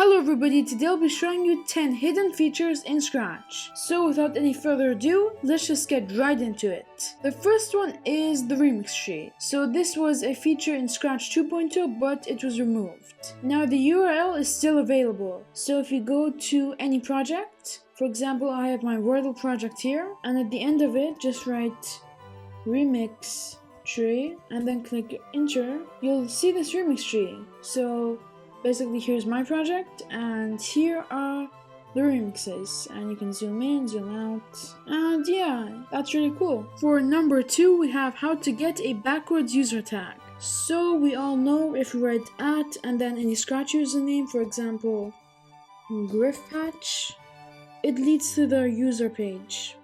Hello everybody, today I'll be showing you 10 hidden features in Scratch. So without any further ado, let's just get right into it. The first one is the remix tree. So this was a feature in Scratch 2.0 but it was removed. Now the URL is still available. So if you go to any project, for example I have my Wordle project here, and at the end of it just write remix tree and then click enter, you'll see this remix tree. So basically here's my project and here are the remixes, and you can zoom in, zoom out, and yeah, that's really cool. For number 2 we have how to get a backwards user tag. So we all know if we write @ and then any Scratch username, for example griffpatch, it leads to their user page.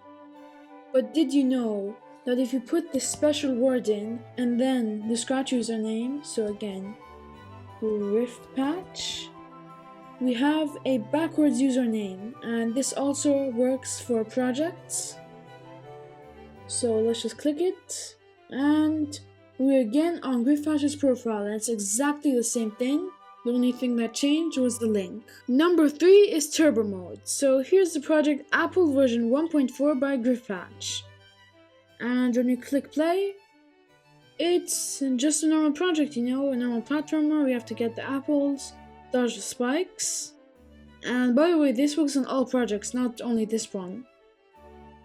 But did you know that if you put this special word in and then the Scratch username, so again griffpatch, we have a backwards username, and this also works for projects. So let's just click it and we're again on griffpatch's profile, and it's exactly the same thing. The only thing that changed was the link. Number 3 is turbo mode. So here's the project Apple version 1.4 by griffpatch, and when you click play, it's just a normal project, you know, a normal platformer. We have to get the apples, dodge the spikes. And by the way, this works on all projects, not only this one.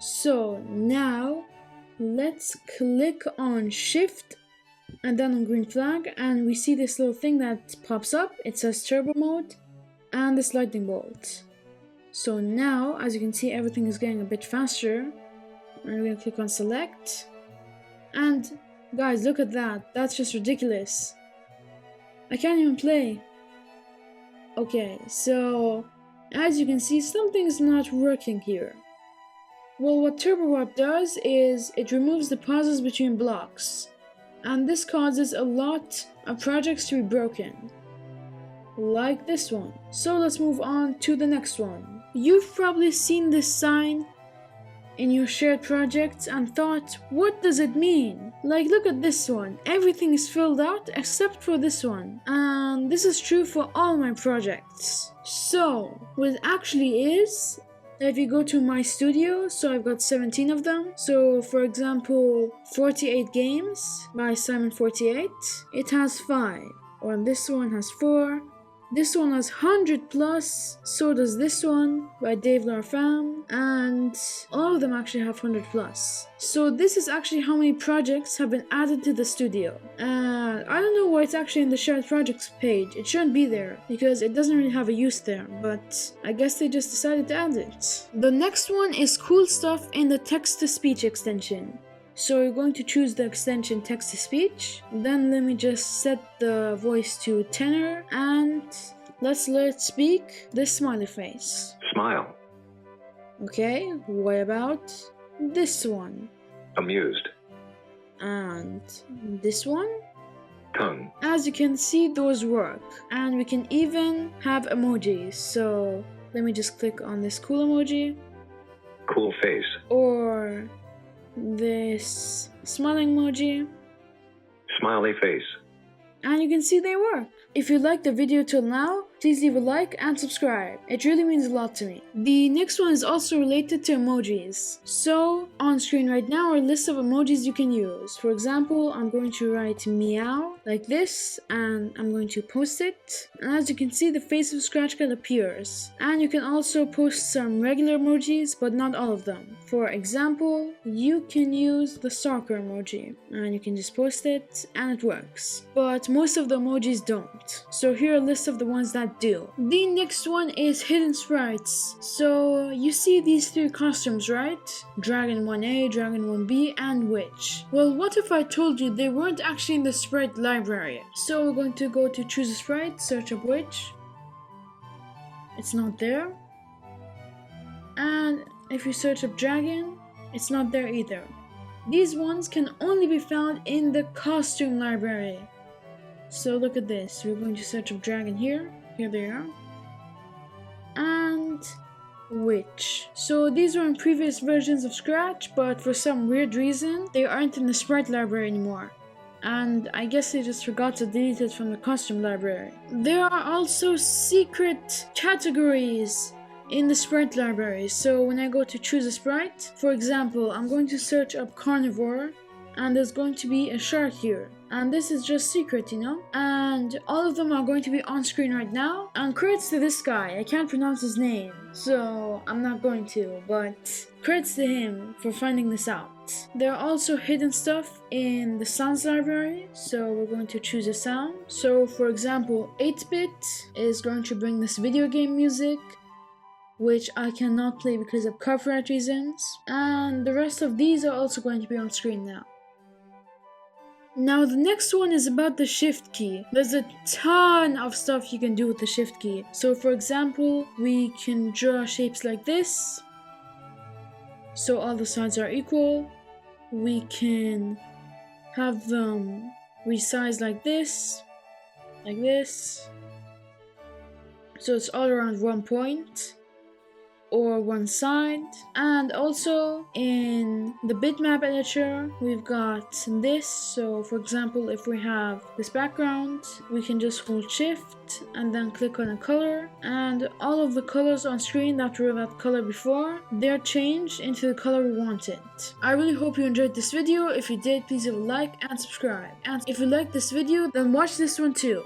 So now let's click on shift and then on green flag, and we see this little thing that pops up. It says turbo mode and this lightning bolt. So now, as you can see, everything is getting a bit faster. And we're gonna click on select, and guys, look at that. That's just ridiculous. I can't even play. Okay, so as you can see, something's not working here. Well, what Turbo Warp does is it removes the pauses between blocks, and this causes a lot of projects to be broken, like this one. So let's move on to the next one. You've probably seen this sign in your shared projects and thought, what does it mean? Like, look at this one, everything is filled out except for this one, and this is true for all my projects. So what it actually is, if you go to my studio, so I've got 17 of them. So for example 48 games by Simon48, it has 5, or this one has 4. This one has 100 plus, so does this one by Dave Larfam, and all of them actually have 100 plus. So this is actually how many projects have been added to the studio. I don't know why it's actually in the shared projects page. It shouldn't be there because it doesn't really have a use there, but I guess they just decided to add it. The next one is cool stuff in the text-to-speech extension. So you're going to choose the extension text-to-speech, then let me just set the voice to tenor, and let's let it speak this smiley face. Smile. Okay, what about this one? Amused. And this one? Tongue. As you can see, those work, and we can even have emojis. So let me just click on this cool emoji. Cool face. Or this smiling emoji, Smiley face. and you can see they work. If you liked the video till now, please leave a like and subscribe. It really means a lot to me. The next one is also related to emojis. So on screen right now are a list of emojis you can use. For example, I'm going to write meow like this, and I'm going to post it. And as you can see, the face of Scratch Cat appears. And you can also post some regular emojis, but not all of them. For example, you can use the stalker emoji, and you can just post it and it works. But most of the emojis don't. So here are a list of the ones that do. The next one is hidden sprites. So you see these 3 costumes, right? Dragon 1A, Dragon 1B, and Witch. Well, what if I told you they weren't actually in the sprite library? So we're going to go to choose a sprite, search up Witch. It's not there. And if you search up Dragon, it's not there either. These ones can only be found in the costume library. So look at this, we're going to search up Dragon here they are, and Witch. So these were in previous versions of Scratch, but for some weird reason, they aren't in the sprite library anymore. and I guess they just forgot to delete it from the costume library. There are also secret categories in the sprite library. So when I go to choose a sprite, for example, I'm going to search up carnivore, and there's going to be a shark here, and this is just secret, you know, and all of them are going to be on screen right now. And credits to this guy, I can't pronounce his name, so I'm not going to, but credits to him for finding this out. There are also hidden stuff in the sounds library, so we're going to choose a sound. So for example, 8-bit is going to bring this video game music, which I cannot play because of copyright reasons, and the rest of these are also going to be on screen now. Now the next one is about the shift key. There's a ton of stuff you can do with the shift key. So for example, we can draw shapes like this, so all the sides are equal. We can have them resize like this, so it's all around 1 point or one side. And also in the bitmap editor we've got this. So for example, if we have this background, we can just hold shift and then click on a color, and all of the colors on screen that were that color before, they're changed into the color we wanted. I really hope you enjoyed this video. If you did, please leave a like and subscribe, and if you liked this video, then watch this one too.